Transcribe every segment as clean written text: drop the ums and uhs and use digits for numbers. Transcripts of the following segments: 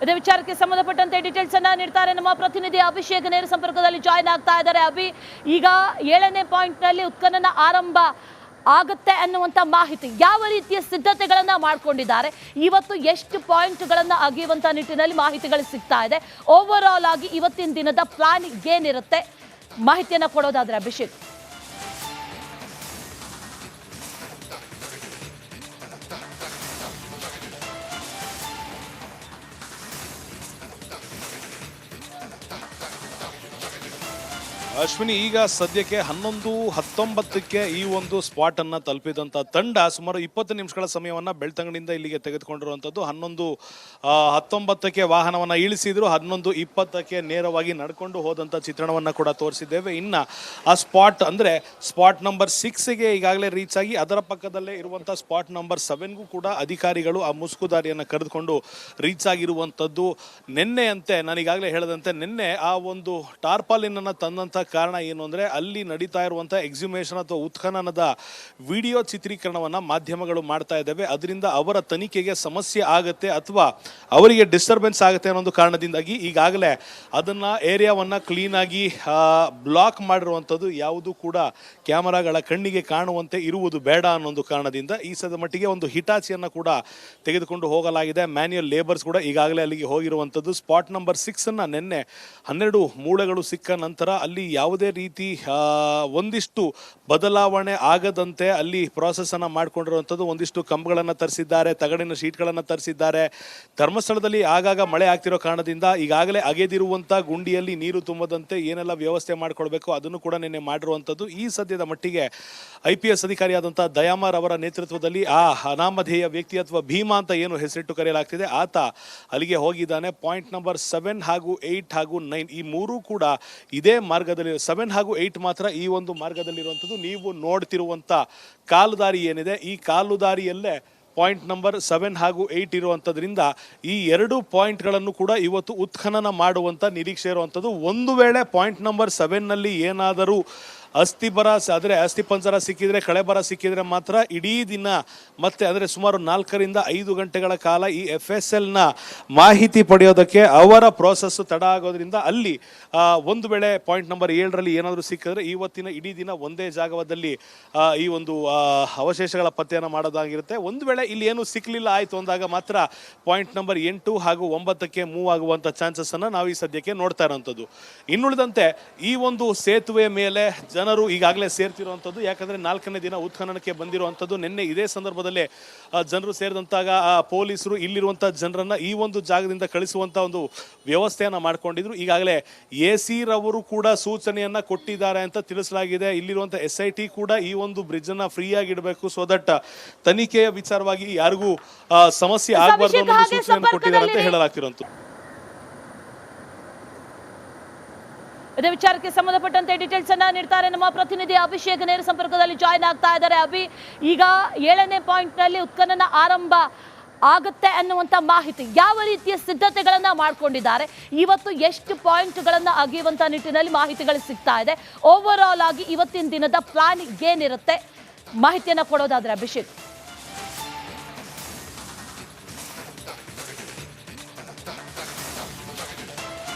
ಇದೇ ವಿಚಾರಕ್ಕೆ ಸಂಬಂಧಪಟ್ಟಂತೆ ಡೀಟೇಲ್ಸ್ ಅನ್ನ ನೀಡ್ತಾರೆ ನಮ್ಮ ಪ್ರತಿನಿಧಿ ಅಭಿಷೇಕ್. ನೇರ ಸಂಪರ್ಕದಲ್ಲಿ ಜಾಯಿನ್ ಆಗ್ತಾ ಇದ್ದಾರೆ. ಅಭಿ, ಈಗ 7ನೇ ಪಾಯಿಂಟ್ ನಲ್ಲಿ ಉತ್ಖನನ ಆರಂಭ ಆಗುತ್ತೆ ಅನ್ನುವಂತ ಮಾಹಿತಿ, ಯಾವ ರೀತಿಯ ಸಿದ್ಧತೆಗಳನ್ನ ಮಾಡ್ಕೊಂಡಿದ್ದಾರೆ, ಇವತ್ತು ಎಷ್ಟು ಪಾಯಿಂಟ್ಗಳನ್ನ ಅಗೆಯುವಂತ ನಿಟ್ಟಿನಲ್ಲಿ ಮಾಹಿತಿಗಳು ಸಿಗ್ತಾ ಇದೆ, ಓವರ್ ಆಲ್ ಆಗಿ ಇವತ್ತಿನ ದಿನದ ಪ್ಲಾನ್ ಏನಿರುತ್ತೆ, ಮಾಹಿತಿಯನ್ನ ಕೊಡೋದಾದ್ರೆ ಅಭಿಷೇಕ್. ಅಶ್ವಿನಿ, ಈಗ ಸದ್ಯಕ್ಕೆ 11:19ಕ್ಕೆ ಈ ಒಂದು ಸ್ಪಾಟ್ ಅನ್ನ ತಲುಪಿದಂತ ತಂಡ ಸುಮಾರು 20 ನಿಮಿಷಗಳ ಸಮಯವನ್ನ ಬೆಳ್ತಂಗಡಿಯಿಂದ ಇಲ್ಲಿಗೆ ತೆಗೆದುಕೊಂಡಿರುವಂತದ್ದು. 11:19ಕ್ಕೆ ವಾಹನವನ್ನ ಇಳಿಸಿದ್ರು, 11:20ಕ್ಕೆ ನೇರವಾಗಿ ನಡ್ಕೊಂಡು ಹೋದಂತ ಚಿತ್ರಣವನ್ನ ಕೂಡ ತೋರಿಸಿದ್ದೇವೆ. ಇನ್ನ ಆ ಸ್ಪಾಟ್ ಅಂದ್ರೆ ಸ್ಪಾಟ್ ನಂಬರ್ 6ಗೆ ಈಗಾಗಲೇ ರೀಚ್ ಆಗಿ ಅದರ ಪಕ್ಕದಲ್ಲೇ ಇರುವಂತಹ ಸ್ಪಾಟ್ ನಂಬರ್ 7ಗೂ ಕೂಡ ಅಧಿಕಾರಿಗಳು ಆ ಮುಸುಕುದಾರಿಯನ್ನ ಕರೆದುಕೊಂಡು ರೀಚ್ ಆಗಿರುವಂತದ್ದು. ನಿನ್ನೆ ಅಂತೆ ನಾನು ಈಗಾಗಲೇ ಹೇಳದಂತೆ ನಿನ್ನೆ ಆ ಒಂದು ಟಾರ್ಪಾಲಿನ್ ಅನ್ನ ತಂದಂತ ಕಾರಣ ಏನು ಅಂದ್ರೆ ಅಲ್ಲಿ ನಡೀತಾ ಇರುವಂತಹ ಎಕ್ಸಿಮೇಷನ್ ಅಥವಾ ಉತ್ಖನನದ ವಿಡಿಯೋ ಚಿತ್ರೀಕರಣವನ್ನ ಮಾಧ್ಯಮಗಳು ಮಾಡ್ತಾ ಇದ್ದಾವೆ. ಅದರಿಂದ ಅವರ ತನಿಖೆಗೆ ಸಮಸ್ಯೆ ಆಗುತ್ತೆ ಅಥವಾ ಅವರಿಗೆ ಡಿಸ್ಟರ್ಬೆನ್ಸ್ ಆಗುತ್ತೆ ಅನ್ನೋ ಕಾರಣದಿಂದಾಗಿ ಈಗಾಗಲೇ ಅದನ್ನ ಏರಿಯಾವನ್ನ ಕ್ಲೀನ್ ಆಗಿ ಬ್ಲಾಕ್ ಮಾಡಿರುವಂಥದ್ದು, ಯಾವುದು ಕೂಡ ಕ್ಯಾಮರಾಗಳ ಕಣ್ಣಿಗೆ ಕಾಣುವಂತೆ ಇರುವುದು ಬೇಡ ಅನ್ನೋ ಕಾರಣದಿಂದ ಈ ಸದ ಮಟ್ಟಿಗೆ ಒಂದು ಹಿಟಾಚಿಯನ್ನ ಕೂಡ ತೆಗೆದುಕೊಂಡು ಹೋಗಲಾಗಿದೆ. ಮ್ಯಾನ್ಯುಯಲ್ ಲೇಬರ್ಸ್ ಕೂಡ ಈಗಾಗಲೇ ಅಲ್ಲಿಗೆ ಹೋಗಿರುವಂಥದ್ದು. ಸ್ಪಾಟ್ ನಂಬರ್ 6 ಅನ್ನ ನಿನ್ನೆ 12 ಮೂಳೆಗಳು ಸಿಕ್ಕ ನಂತರ ಅಲ್ಲಿ ಯಾವುದೇ ರೀತಿ ಒಂದಿಷ್ಟು ಬದಲಾವಣೆ ಆಗದಂತೆ ಅಲ್ಲಿ ಪ್ರಾಸೆಸ್ ಅನ್ನ ಮಾಡ್ಕೊಂಡಿರುವಂಥದ್ದು. ಒಂದಿಷ್ಟು ಕಂಬಗಳನ್ನು ತರಿಸಿದ್ದಾರೆ, ತಗಡಿನ ಶೀಟ್ಗಳನ್ನು ತರಿಸಿದ್ದಾರೆ. ಧರ್ಮಸ್ಥಳದಲ್ಲಿ ಆಗಾಗ ಮಳೆ ಆಗ್ತಿರೋ ಕಾರಣದಿಂದ ಈಗಾಗಲೇ ಅಗೆದಿರುವಂಥ ಗುಂಡಿಯಲ್ಲಿ ನೀರು ತುಂಬದಂತೆ ಏನೆಲ್ಲ ವ್ಯವಸ್ಥೆ ಮಾಡ್ಕೊಳ್ಬೇಕು ಅದನ್ನು ಕೂಡ ನಿನ್ನೆ ಮಾಡಿರುವಂಥದ್ದು. ಈ ಸದ್ಯದ ಮಟ್ಟಿಗೆ IPS ಅಧಿಕಾರಿಯಾದಂಥ ದಯಾಮರ್ ಅವರ ನೇತೃತ್ವದಲ್ಲಿ ಆ ಅನಾಮಧೇಯ ವ್ಯಕ್ತಿ ಅಥವಾ ಭೀಮಾ ಅಂತ ಏನು ಹೆಸರಿಟ್ಟು ಕರೆಯಲಾಗ್ತಿದೆ ಆತ ಅಲ್ಲಿಗೆ ಹೋಗಿದ್ದಾನೆ. ಪಾಯಿಂಟ್ ನಂಬರ್ 7 ಹಾಗೂ 8 ಹಾಗೂ 9 ಈ ಮೂರೂ ಕೂಡ ಇದೇ ಮಾರ್ಗದಲ್ಲಿ, 7 ಹಾಗೂ 8 ಮಾತ್ರ ಈ ಒಂದು ಮಾರ್ಗದಲ್ಲಿರುವಂಥದ್ದು. ನೀವು ನೋಡ್ತಿರುವಂಥ ಕಾಲುದಾರಿ ಏನಿದೆ ಈ ಕಾಲುದಾರಿಯಲ್ಲೇ ಪಾಯಿಂಟ್ ನಂಬರ್ 7 ಹಾಗೂ 8 ಇರುವಂಥದ್ರಿಂದ ಈ 2 ಪಾಯಿಂಟ್ಗಳನ್ನು ಕೂಡ ಇವತ್ತು ಉತ್ಖನನ ಮಾಡುವಂಥ ನಿರೀಕ್ಷೆ ಇರುವಂಥದ್ದು. ಒಂದು ವೇಳೆ ಪಾಯಿಂಟ್ ನಂಬರ್ 7ನಲ್ಲಿ ಏನಾದರೂ ಅಸ್ಥಿ ಪಂಜರ ಸಿಕ್ಕಿದ್ರೆ, ಕಳೆಬರ ಸಿಕ್ಕಿದ್ರೆ ಮಾತ್ರ ಇಡೀ ದಿನ ಮತ್ತೆ ಅಂದರೆ ಸುಮಾರು 4 ರಿಂದ 5 ಗಂಟೆಗಳ ಕಾಲ ಈ FSLನ ಮಾಹಿತಿ ಪಡೆಯೋದಕ್ಕೆ ಅವರ ಪ್ರೋಸೆಸ್ ತಡ ಆಗೋದ್ರಿಂದ ಅಲ್ಲಿ ಒಂದು ವೇಳೆ ಪಾಯಿಂಟ್ ನಂಬರ್ 7ರಲ್ಲಿ ಏನಾದರೂ ಸಿಕ್ಕಿದ್ರೆ ಇವತ್ತಿನ ಇಡೀ ದಿನ ಒಂದೇ ಜಾಗದಲ್ಲಿ ಈ ಒಂದು ಅವಶೇಷಗಳ ಪತ್ತೆಯನ್ನು ಮಾಡೋದಾಗಿರುತ್ತೆ. ಒಂದು ವೇಳೆ ಇಲ್ಲಿ ಏನು ಸಿಕ್ಕಲಿಲ್ಲ ಆಯಿತು ಅಂದಾಗ ಮಾತ್ರ ಪಾಯಿಂಟ್ ನಂಬರ್ 8 ಹಾಗೂ 9ಕ್ಕೆ ಮೂವ್ ಆಗುವಂಥ ಚಾನ್ಸಸ್ಸನ್ನು ನಾವು ಈ ಸದ್ಯಕ್ಕೆ ನೋಡ್ತಾ ಇರೋವಂಥದ್ದು. ಇನ್ನುಳಿದಂತೆ ಈ ಒಂದು ಸೇತುವೆ ಮೇಲೆ ಜನರು ಈಗಾಗಲೇ ಸೇರ್ತಿರುವಂಥದ್ದು. ಯಾಕಂದರೆ 4ನೇ ದಿನ ಉತ್ಖನನಕ್ಕೆ ಬಂದಿರುವಂಥದ್ದು. ನಿನ್ನೆ ಇದೇ ಸಂದರ್ಭದಲ್ಲೇ ಜನರು ಸೇರಿದಂತಾಗ ಪೊಲೀಸರು ಇಲ್ಲಿರುವಂಥ ಜನರನ್ನು ಈ ಒಂದು ಜಾಗದಿಂದ ಕಳಿಸುವಂಥ ಒಂದು ವ್ಯವಸ್ಥೆಯನ್ನು ಮಾಡಿಕೊಂಡಿದ್ರು. ಈಗಾಗಲೇ AC ರವರು ಕೂಡ ಸೂಚನೆಯನ್ನು ಕೊಟ್ಟಿದ್ದಾರೆ ಅಂತ ತಿಳಿಸಲಾಗಿದೆ. ಇಲ್ಲಿರುವಂಥ SIT ಕೂಡ ಈ ಒಂದು ಬ್ರಿಡ್ಜನ್ನು ಫ್ರೀಯಾಗಿ ಇಡಬೇಕು, ಸೊ ದಟ್ ತನಿಖೆಯ ವಿಚಾರವಾಗಿ ಯಾರಿಗೂ ಸಮಸ್ಯೆ ಆಗಬಾರ್ದು ಅನ್ನೋ ಸೂಚನೆಯನ್ನು ಕೊಟ್ಟಿದ್ದಾರೆ ಅಂತ ಹೇಳಲಾಗ್ತಿರುವಂಥದ್ದು. ಇದೇ ವಿಚಾರಕ್ಕೆ ಸಂಬಂಧಪಟ್ಟಂತೆ ಡೀಟೇಲ್ಸ್ ಅನ್ನ ನೀಡ್ತಾರೆ ನಮ್ಮ ಪ್ರತಿನಿಧಿ ಅಭಿಷೇಕ್. ನೇರ ಸಂಪರ್ಕದಲ್ಲಿ ಜಾಯಿನ್ ಆಗ್ತಾ ಇದ್ದಾರೆ. ಅಭಿ, ಈಗ 7ನೇ ಪಾಯಿಂಟ್ ನಲ್ಲಿ ಉತ್ಖನನ ಆರಂಭ ಆಗುತ್ತೆ ಅನ್ನುವಂತ ಮಾಹಿತಿ, ಯಾವ ರೀತಿಯ ಸಿದ್ಧತೆಗಳನ್ನ ಮಾಡ್ಕೊಂಡಿದ್ದಾರೆ, ಇವತ್ತು ಎಷ್ಟು ಪಾಯಿಂಟ್ಗಳನ್ನ ಅಗೆಯುವಂತ ನಿಟ್ಟಿನಲ್ಲಿ ಮಾಹಿತಿಗಳು ಸಿಗ್ತಾ ಇದೆ, ಓವರ್ ಆಲ್ ಆಗಿ ಇವತ್ತಿನ ದಿನದ ಪ್ಲಾನ್ ಏನಿರುತ್ತೆ, ಮಾಹಿತಿಯನ್ನ ಕೊಡೋದಾದ್ರೆ ಅಭಿಷೇಕ್.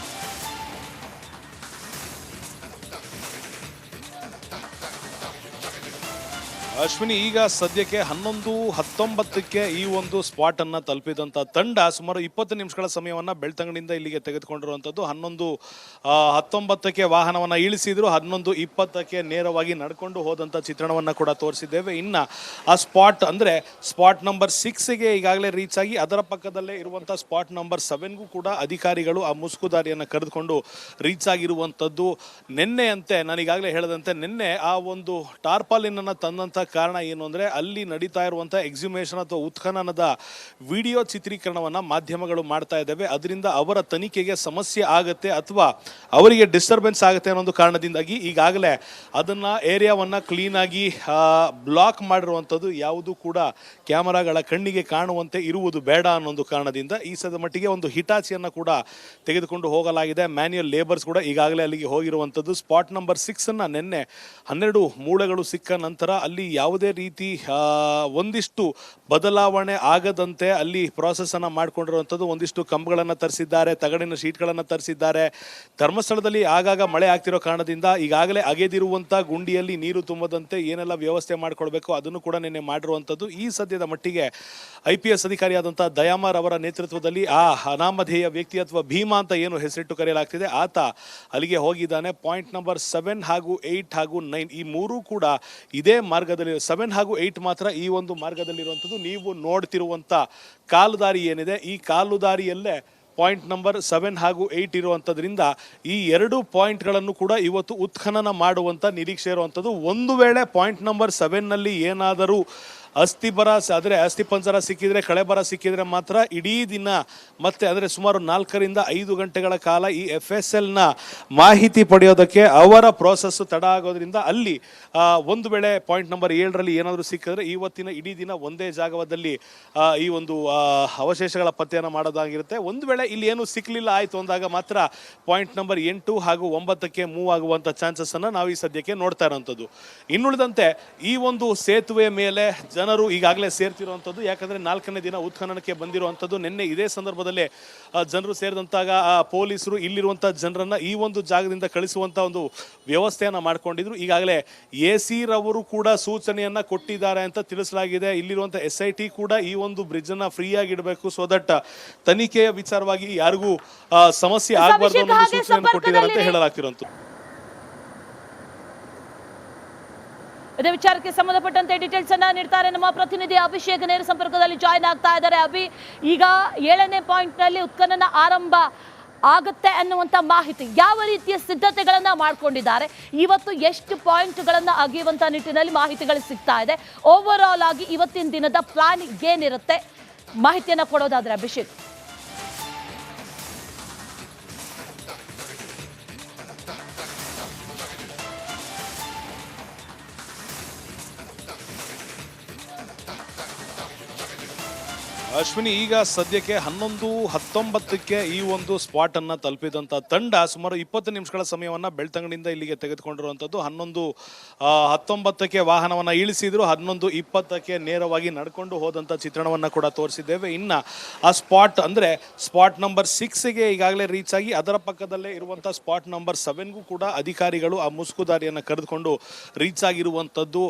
ಅಶ್ವಿನಿ, ಈಗ ಸದ್ಯಕ್ಕೆ 11:19ಕ್ಕೆ ಈ ಒಂದು ಸ್ಪಾಟ್ ಅನ್ನ ತಲುಪಿದಂತ ತಂಡ ಸುಮಾರು 20 ನಿಮಿಷಗಳ ಸಮಯವನ್ನ ಬೆಳ್ತಂಗಡಿಯಿಂದ ಇಲ್ಲಿಗೆ ತೆಗೆದುಕೊಂಡಿರುವಂತದ್ದು. 11:19ಕ್ಕೆ ವಾಹನವನ್ನ ಇಳಿಸಿದ್ರು, 11:20ಕ್ಕೆ ನೇರವಾಗಿ ನಡ್ಕೊಂಡು ಹೋದಂತ ಚಿತ್ರಣವನ್ನ ಕೂಡ ತೋರಿಸಿದ್ದೇವೆ. ಇನ್ನ ಆ ಸ್ಪಾಟ್ ಅಂದ್ರೆ ಸ್ಪಾಟ್ ನಂಬರ್ 6ಗೆ ಈಗಾಗಲೇ ರೀಚ್ ಆಗಿ ಅದರ ಪಕ್ಕದಲ್ಲೇ ಇರುವಂತಹ ಸ್ಪಾಟ್ ನಂಬರ್ 7ಗೂ ಕೂಡ ಅಧಿಕಾರಿಗಳು ಆ ಮುಸುಕುದಾರಿಯನ್ನ ಕರೆದುಕೊಂಡು ರೀಚ್ ಆಗಿರುವಂತದ್ದು. ನಿನ್ನೆ ಅಂತೆ ನಾನು ಈಗಾಗಲೇ ಹೇಳದಂತೆ ನಿನ್ನೆ ಆ ಒಂದು ಟಾರ್ಪಾಲಿನ್ ಅನ್ನ ತಂದಂತ ಕಾರಣ ಏನು ಅಂದ್ರೆ ಅಲ್ಲಿ ನಡೀತಾ ಇರುವಂತಹ ಎಕ್ಸಿಮೇಷನ್ ಅಥವಾ ಉತ್ಖನನದ ವಿಡಿಯೋ ಚಿತ್ರೀಕರಣವನ್ನ ಮಾಧ್ಯಮಗಳು ಮಾಡ್ತಾ ಇದ್ದಾವೆ. ಅದರಿಂದ ಅವರ ತನಿಖೆಗೆ ಸಮಸ್ಯೆ ಆಗುತ್ತೆ ಅಥವಾ ಅವರಿಗೆ ಡಿಸ್ಟರ್ಬೆನ್ಸ್ ಆಗುತ್ತೆ ಅನ್ನೋ ಕಾರಣದಿಂದಾಗಿ ಈಗಾಗಲೇ ಅದನ್ನ ಏರಿಯಾವನ್ನ ಕ್ಲೀನ್ ಆಗಿ ಬ್ಲಾಕ್ ಮಾಡಿರುವಂಥದ್ದು, ಯಾವುದು ಕೂಡ ಕ್ಯಾಮರಾಗಳ ಕಣ್ಣಿಗೆ ಕಾಣುವಂತೆ ಇರುವುದು ಬೇಡ ಅನ್ನೋ ಕಾರಣದಿಂದ ಈ ಸದ ಮಟ್ಟಿಗೆ ಒಂದು ಹಿಟಾಚಿಯನ್ನ ಕೂಡ ತೆಗೆದುಕೊಂಡು ಹೋಗಲಾಗಿದೆ. ಮ್ಯಾನ್ಯುಯಲ್ ಲೇಬರ್ಸ್ ಕೂಡ ಈಗಾಗಲೇ ಅಲ್ಲಿಗೆ ಹೋಗಿರುವಂಥದ್ದು. ಸ್ಪಾಟ್ ನಂಬರ್ 6 ಅನ್ನ ನಿನ್ನೆ 12 ಮೂಳೆಗಳು ಸಿಕ್ಕ ನಂತರ ಅಲ್ಲಿ ಯಾವುದೇ ರೀತಿ ಒಂದಿಷ್ಟು ಬದಲಾವಣೆ ಆಗದಂತೆ ಅಲ್ಲಿ ಪ್ರಾಸೆಸ್ ಅನ್ನ ಮಾಡ್ಕೊಂಡಿರುವಂಥದ್ದು. ಒಂದಿಷ್ಟು ಕಂಬಗಳನ್ನು ತರಿಸಿದ್ದಾರೆ, ತಗಡಿನ ಶೀಟ್ಗಳನ್ನು ತರಿಸಿದ್ದಾರೆ. ಧರ್ಮಸ್ಥಳದಲ್ಲಿ ಆಗಾಗ ಮಳೆ ಆಗ್ತಿರೋ ಕಾರಣದಿಂದ ಈಗಾಗಲೇ ಅಗೆದಿರುವಂಥ ಗುಂಡಿಯಲ್ಲಿ ನೀರು ತುಂಬದಂತೆ ಏನೆಲ್ಲ ವ್ಯವಸ್ಥೆ ಮಾಡಿಕೊಡ್ಬೇಕು ಅದನ್ನು ಕೂಡ ನಿನ್ನೆ ಮಾಡಿರುವಂಥದ್ದು. ಈ ಸದ್ಯದ ಮಟ್ಟಿಗೆ IPS ಅಧಿಕಾರಿಯಾದಂಥ ದಯಾಮರ್ ಅವರ ನೇತೃತ್ವದಲ್ಲಿ ಆ ಅನಾಮಧೇಯ ವ್ಯಕ್ತಿ ಅಥವಾ ಭೀಮಾ ಅಂತ ಏನು ಹೆಸರಿಟ್ಟು ಕರೆಯಲಾಗ್ತಿದೆ ಆತ ಅಲ್ಲಿಗೆ ಹೋಗಿದ್ದಾನೆ. ಪಾಯಿಂಟ್ ನಂಬರ್ 7 ಹಾಗೂ 8 ಹಾಗೂ 9 ಈ ಮೂರೂ ಕೂಡ ಇದೇ ಮಾರ್ಗದಲ್ಲಿ, 7 ಹಾಗೂ 8 ಮಾತ್ರ ಈ ಒಂದು ಮಾರ್ಗದಲ್ಲಿರುವಂಥದ್ದು. ನೀವು ನೋಡ್ತಿರುವಂಥ ಕಾಲುದಾರಿ ಏನಿದೆ ಈ ಕಾಲುದಾರಿಯಲ್ಲೇ ಪಾಯಿಂಟ್ ನಂಬರ್ 7 ಹಾಗೂ 8 ಇರುವಂಥದ್ರಿಂದ ಈ ಎರಡು ಪಾಯಿಂಟ್ಗಳನ್ನು ಕೂಡ ಇವತ್ತು ಉತ್ಖನನ ಮಾಡುವಂಥ ನಿರೀಕ್ಷೆ ಇರುವಂಥದ್ದು. ಒಂದು ವೇಳೆ ಪಾಯಿಂಟ್ ನಂಬರ್ 7ನಲ್ಲಿ ಏನಾದರೂ ಅಸ್ಥಿ ಪಂಜರ ಸಿಕ್ಕಿದ್ರೆ, ಕಳೆಬರ ಸಿಕ್ಕಿದ್ರೆ ಮಾತ್ರ ಇಡೀ ದಿನ ಮತ್ತೆ ಅಂದರೆ ಸುಮಾರು 4 ರಿಂದ 5 ಗಂಟೆಗಳ ಕಾಲ ಈ FSLನ ಮಾಹಿತಿ ಪಡೆಯೋದಕ್ಕೆ ಅವರ ಪ್ರೋಸೆಸ್ ತಡ ಆಗೋದ್ರಿಂದ ಅಲ್ಲಿ ಒಂದು ವೇಳೆ ಪಾಯಿಂಟ್ ನಂಬರ್ 7ರಲ್ಲಿ ಏನಾದರೂ ಸಿಕ್ಕಿದ್ರೆ ಇವತ್ತಿನ ಇಡೀ ದಿನ ಒಂದೇ ಜಾಗದಲ್ಲಿ ಈ ಒಂದು ಅವಶೇಷಗಳ ಪತ್ತೆಯನ್ನು ಮಾಡೋದಾಗಿರುತ್ತೆ. ಒಂದು ವೇಳೆ ಇಲ್ಲಿ ಏನು ಸಿಕ್ಕಲಿಲ್ಲ ಆಯಿತು ಅಂದಾಗ ಮಾತ್ರ ಪಾಯಿಂಟ್ ನಂಬರ್ 8 ಹಾಗೂ 9ಕ್ಕೆ ಮೂವ್ ಆಗುವಂಥ ಚಾನ್ಸಸ್ ಅನ್ನು ನಾವು ಈ ಸದ್ಯಕ್ಕೆ ನೋಡ್ತಾ ಇರೋಂಥದ್ದು. ಇನ್ನುಳಿದಂತೆ ಈ ಒಂದು ಸೇತುವೆ ಮೇಲೆ ಜನರು ಈಗಾಗಲೇ ಸೇರ್ತಿರುವಂಥದ್ದು. ಯಾಕಂದರೆ 4ನೇ ದಿನ ಉತ್ಖನನಕ್ಕೆ ಬಂದಿರುವಂಥದ್ದು. ನಿನ್ನೆ ಇದೇ ಸಂದರ್ಭದಲ್ಲೇ ಜನರು ಸೇರಿದಂತಾಗ ಪೊಲೀಸರು ಇಲ್ಲಿರುವಂಥ ಜನರನ್ನ ಈ ಒಂದು ಜಾಗದಿಂದ ಕಳಿಸುವಂಥ ಒಂದು ವ್ಯವಸ್ಥೆಯನ್ನು ಮಾಡ್ಕೊಂಡಿದ್ರು. ಈಗಾಗಲೇ AC ರವರು ಕೂಡ ಸೂಚನೆಯನ್ನ ಕೊಟ್ಟಿದ್ದಾರೆ ಅಂತ ತಿಳಿಸಲಾಗಿದೆ. ಇಲ್ಲಿರುವಂಥ SIT ಕೂಡ ಈ ಒಂದು ಬ್ರಿಡ್ಜ್ ಅನ್ನ ಫ್ರೀ ಆಗಿ ಇಡಬೇಕು, ಸೋ ದಟ್ ತನಿಖೆಯ ವಿಚಾರವಾಗಿ ಯಾರಿಗೂ ಸಮಸ್ಯೆ ಆಗಬಾರ್ದು ಅನ್ನೋ ಸೂಚನೆಯನ್ನು ಕೊಟ್ಟಿದ್ದಾರೆ ಅಂತ ಹೇಳಲಾಗ್ತಿರುವಂಥದ್ದು. ಇದೇ ವಿಚಾರಕ್ಕೆ ಸಂಬಂಧಪಟ್ಟಂತೆ ಡೀಟೇಲ್ಸ್ ಅನ್ನ ನೀಡ್ತಾರೆ ನಮ್ಮ ಪ್ರತಿನಿಧಿ ಅಭಿಷೇಕ್. ನೇರ ಸಂಪರ್ಕದಲ್ಲಿ ಜಾಯ್ನ್ ಆಗ್ತಾ ಇದ್ದಾರೆ. ಅಭಿ, ಈಗ 7ನೇ ಪಾಯಿಂಟ್ ನಲ್ಲಿ ಉತ್ಖನನ ಆರಂಭ ಆಗುತ್ತೆ ಅನ್ನುವಂತ ಮಾಹಿತಿ, ಯಾವ ರೀತಿಯ ಸಿದ್ಧತೆಗಳನ್ನ ಮಾಡ್ಕೊಂಡಿದ್ದಾರೆ, ಇವತ್ತು ಎಷ್ಟು ಪಾಯಿಂಟ್ಗಳನ್ನ ಅಗೆಯುವಂತ ನಿಟ್ಟಿನಲ್ಲಿ ಮಾಹಿತಿಗಳು ಸಿಗ್ತಾ ಇದೆ, ಓವರ್ ಆಲ್ ಆಗಿ ಇವತ್ತಿನ ದಿನದ ಪ್ಲಾನ್ ಏನಿರುತ್ತೆ ಮಾಹಿತಿಯನ್ನ ಕೊಡೋದಾದ್ರೆ ಅಭಿಷೇಕ್. ಅಶ್ವಿನಿ, ಈಗ ಸದ್ಯಕ್ಕೆ 11:19ಕ್ಕೆ ಈ ಒಂದು ಸ್ಪಾಟ್ ಅನ್ನ ತಲುಪಿದಂತ ತಂಡ ಸುಮಾರು 20 ನಿಮಿಷಗಳ ಸಮಯವನ್ನ ಬೆಳ್ತಂಗಡಿಯಿಂದ ಇಲ್ಲಿಗೆ ತೆಗೆದುಕೊಂಡಿರುವಂತದ್ದು. 11:19ಕ್ಕೆ ವಾಹನವನ್ನ ಇಳಿಸಿದ್ರು, 11:20ಕ್ಕೆ ನೇರವಾಗಿ ನಡ್ಕೊಂಡು ಹೋದಂತ ಚಿತ್ರಣವನ್ನ ಕೂಡ ತೋರಿಸಿದ್ದೇವೆ. ಇನ್ನ ಆ ಸ್ಪಾಟ್ ಅಂದ್ರೆ ಸ್ಪಾಟ್ ನಂಬರ್ 6ಗೆ ಈಗಾಗಲೇ ರೀಚ್ ಆಗಿ ಅದರ ಪಕ್ಕದಲ್ಲೇ ಇರುವಂತ ಸ್ಪಾಟ್ ನಂಬರ್ 7ಗೂ ಕೂಡ ಅಧಿಕಾರಿಗಳು ಆ ಮುಸುಕುದಾರಿಯನ್ನ ಕರೆದುಕೊಂಡು ರೀಚ್ ಆಗಿರುವಂತದ್ದು.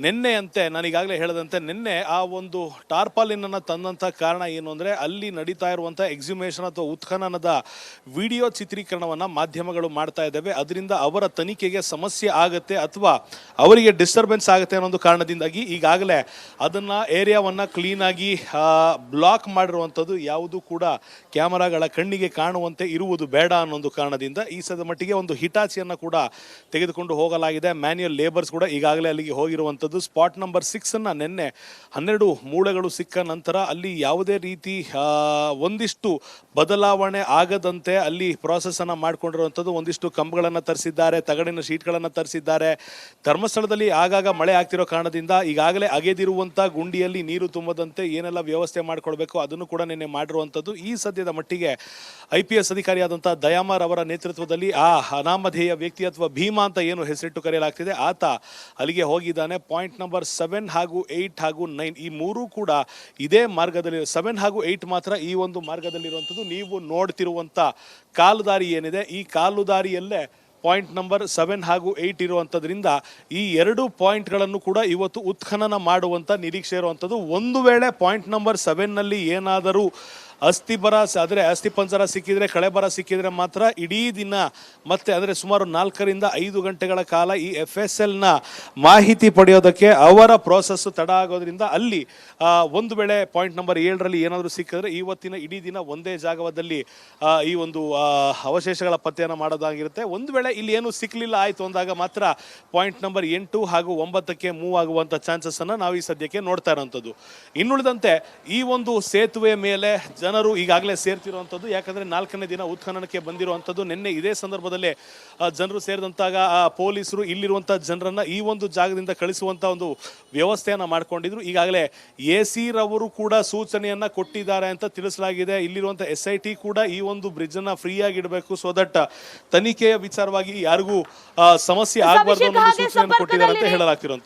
ನಿನ್ನೆ ಅಂತೆ ನಾನು ಈಗಾಗಲೇ ಹೇಳದಂತೆ ನಿನ್ನೆ ಆ ಒಂದು ಟಾರ್ಪಾಲಿನ್ ಅನ್ನ ತಂದಂತ ಕಾರಣ ಏನು ಅಂದ್ರೆ ಅಲ್ಲಿ ನಡೀತಾ ಇರುವಂತಹ ಎಕ್ಸಿಮೇಷನ್ ಅಥವಾ ಉತ್ಖನನದ ವಿಡಿಯೋ ಚಿತ್ರೀಕರಣವನ್ನ ಮಾಧ್ಯಮಗಳು ಮಾಡ್ತಾ ಇದ್ದಾವೆ. ಅದರಿಂದ ಅವರ ತನಿಖೆಗೆ ಸಮಸ್ಯೆ ಆಗುತ್ತೆ ಅಥವಾ ಅವರಿಗೆ ಡಿಸ್ಟರ್ಬೆನ್ಸ್ ಆಗುತ್ತೆ ಅನ್ನೋ ಕಾರಣದಿಂದಾಗಿ ಈಗಾಗಲೇ ಅದನ್ನ ಏರಿಯಾವನ್ನ ಕ್ಲೀನ್ ಆಗಿ ಬ್ಲಾಕ್ ಮಾಡಿರುವಂಥದ್ದು. ಯಾವುದು ಕೂಡ ಕ್ಯಾಮರಾಗಳ ಕಣ್ಣಿಗೆ ಕಾಣುವಂತೆ ಇರುವುದು ಬೇಡ ಅನ್ನೋ ಕಾರಣದಿಂದ ಈ ಸದ ಮಟ್ಟಿಗೆ ಒಂದು ಹಿಟಾಚಿಯನ್ನ ಕೂಡ ತೆಗೆದುಕೊಂಡು ಹೋಗಲಾಗಿದೆ. ಮ್ಯಾನ್ಯುಯಲ್ ಲೇಬರ್ಸ್ ಕೂಡ ಈಗಾಗಲೇ ಅಲ್ಲಿಗೆ ಹೋಗಿರುವಂಥದ್ದು. ಸ್ಪಾಟ್ ನಂಬರ್ 6 ಅನ್ನ ನಿನ್ನೆ 12 ಮೂಳೆಗಳು ಸಿಕ್ಕ ನಂತರ ಅಲ್ಲಿ ಯಾವುದೇ ರೀತಿ ಒಂದಿಷ್ಟು ಬದಲಾವಣೆ ಆಗದಂತೆ ಅಲ್ಲಿ ಪ್ರಾಸೆಸ್ ಅನ್ನ ಮಾಡ್ಕೊಂಡಿರುವಂಥದ್ದು. ಒಂದಿಷ್ಟು ಕಂಬಗಳನ್ನು ತರಿಸಿದ್ದಾರೆ, ತಗಡಿನ ಶೀಟ್ಗಳನ್ನು ತರಿಸಿದ್ದಾರೆ. ಧರ್ಮಸ್ಥಳದಲ್ಲಿ ಆಗಾಗ ಮಳೆ ಆಗ್ತಿರೋ ಕಾರಣದಿಂದ ಈಗಾಗಲೇ ಅಗೆದಿರುವಂಥ ಗುಂಡಿಯಲ್ಲಿ ನೀರು ತುಂಬದಂತೆ ಏನೆಲ್ಲ ವ್ಯವಸ್ಥೆ ಮಾಡಿಕೊಡ್ಬೇಕು ಅದನ್ನು ಕೂಡ ನಿನ್ನೆ ಮಾಡಿರುವಂಥದ್ದು. ಈ ಸದ್ಯದ ಮಟ್ಟಿಗೆ IPS ಅಧಿಕಾರಿಯಾದಂಥ ದಯಾಮರ್ ಅವರ ನೇತೃತ್ವದಲ್ಲಿ ಆ ಅನಾಮಧೇಯ ವ್ಯಕ್ತಿ ಅಥವಾ ಭೀಮಾ ಅಂತ ಏನು ಹೆಸರಿಟ್ಟು ಕರೆಯಲಾಗ್ತಿದೆ ಆತ ಅಲ್ಲಿಗೆ ಹೋಗಿದ್ದಾನೆ. ಪಾಯಿಂಟ್ ನಂಬರ್ 7 ಹಾಗೂ 8 ಹಾಗೂ 9 ಈ ಮೂರೂ ಕೂಡ ಇದೇ ಮಾರ್ಗದಲ್ಲಿ, 7 ಹಾಗೂ 8 ಮಾತ್ರ ಈ ಒಂದು ಮಾರ್ಗದಲ್ಲಿರುವಂಥದ್ದು. ನೀವು ನೋಡ್ತಿರುವಂಥ ಕಾಲುದಾರಿ ಏನಿದೆ ಈ ಕಾಲುದಾರಿಯಲ್ಲೇ ಪಾಯಿಂಟ್ ನಂಬರ್ 7 ಹಾಗೂ 8 ಇರುವಂಥದ್ರಿಂದ ಈ ಎರಡು ಪಾಯಿಂಟ್ಗಳನ್ನು ಕೂಡ ಇವತ್ತು ಉತ್ಖನನ ಮಾಡುವಂಥ ನಿರೀಕ್ಷೆ ಇರುವಂಥದ್ದು. ಒಂದು ವೇಳೆ ಪಾಯಿಂಟ್ ನಂಬರ್ 7ನಲ್ಲಿ ಏನಾದರೂ ಅಸ್ಥಿ ಪಂಜರ ಸಿಕ್ಕಿದ್ರೆ, ಕಳೆಬರ ಸಿಕ್ಕಿದ್ರೆ ಮಾತ್ರ ಇಡೀ ದಿನ ಮತ್ತೆ ಅಂದರೆ ಸುಮಾರು 4 ರಿಂದ 5 ಗಂಟೆಗಳ ಕಾಲ ಈ FSLನ ಮಾಹಿತಿ ಪಡೆಯೋದಕ್ಕೆ ಅವರ ಪ್ರೋಸೆಸ್ ತಡ ಆಗೋದ್ರಿಂದ ಅಲ್ಲಿ ಒಂದು ವೇಳೆ ಪಾಯಿಂಟ್ ನಂಬರ್ 7ರಲ್ಲಿ ಏನಾದರೂ ಸಿಕ್ಕಿದ್ರೆ ಇವತ್ತಿನ ಇಡೀ ದಿನ ಒಂದೇ ಜಾಗದಲ್ಲಿ ಈ ಒಂದು ಅವಶೇಷಗಳ ಪತ್ತೆಯನ್ನು ಮಾಡೋದಾಗಿರುತ್ತೆ. ಒಂದು ವೇಳೆ ಇಲ್ಲಿ ಏನು ಸಿಕ್ಕಲಿಲ್ಲ ಆಯಿತು ಅಂದಾಗ ಮಾತ್ರ ಪಾಯಿಂಟ್ ನಂಬರ್ 8 ಹಾಗೂ 9ಕ್ಕೆ ಮೂವ್ ಆಗುವಂಥ ಚಾನ್ಸಸ್ ಅನ್ನು ನಾವು ಈ ಸದ್ಯಕ್ಕೆ ನೋಡ್ತಾ ಇರೋಂಥದ್ದು. ಇನ್ನುಳಿದಂತೆ ಈ ಒಂದು ಸೇತುವೆ ಮೇಲೆ ಜನರು ಈಗಾಗಲೇ ಸೇರ್ತಿರುವಂಥದ್ದು. ಯಾಕಂದರೆ 4ನೇ ದಿನ ಉತ್ಖನನಕ್ಕೆ ಬಂದಿರುವಂಥದ್ದು. ನಿನ್ನೆ ಇದೇ ಸಂದರ್ಭದಲ್ಲೇ ಜನರು ಸೇರಿದಂತಾಗ ಪೊಲೀಸರು ಇಲ್ಲಿರುವಂಥ ಜನರನ್ನ ಈ ಒಂದು ಜಾಗದಿಂದ ಕಳಿಸುವಂಥ ಒಂದು ವ್ಯವಸ್ಥೆಯನ್ನು ಮಾಡ್ಕೊಂಡಿದ್ರು. ಈಗಾಗಲೇ AC ರವರು ಕೂಡ ಸೂಚನೆಯನ್ನ ಕೊಟ್ಟಿದ್ದಾರೆ ಅಂತ ತಿಳಿಸಲಾಗಿದೆ. ಇಲ್ಲಿರುವಂಥ SIT ಕೂಡ ಈ ಒಂದು ಬ್ರಿಡ್ಜ್ ಅನ್ನ ಫ್ರೀ ಆಗಿ ಇಡಬೇಕು, ಸೋ ದಟ್ ತನಿಖೆಯ ವಿಚಾರವಾಗಿ ಯಾರಿಗೂ ಸಮಸ್ಯೆ ಆಗಬಾರ್ದು ಅನ್ನೋ ಸೂಚನೆಯನ್ನು ಕೊಟ್ಟಿದ್ದಾರೆ ಅಂತ ಹೇಳಲಾಗ್ತಿರುವಂಥದ್ದು.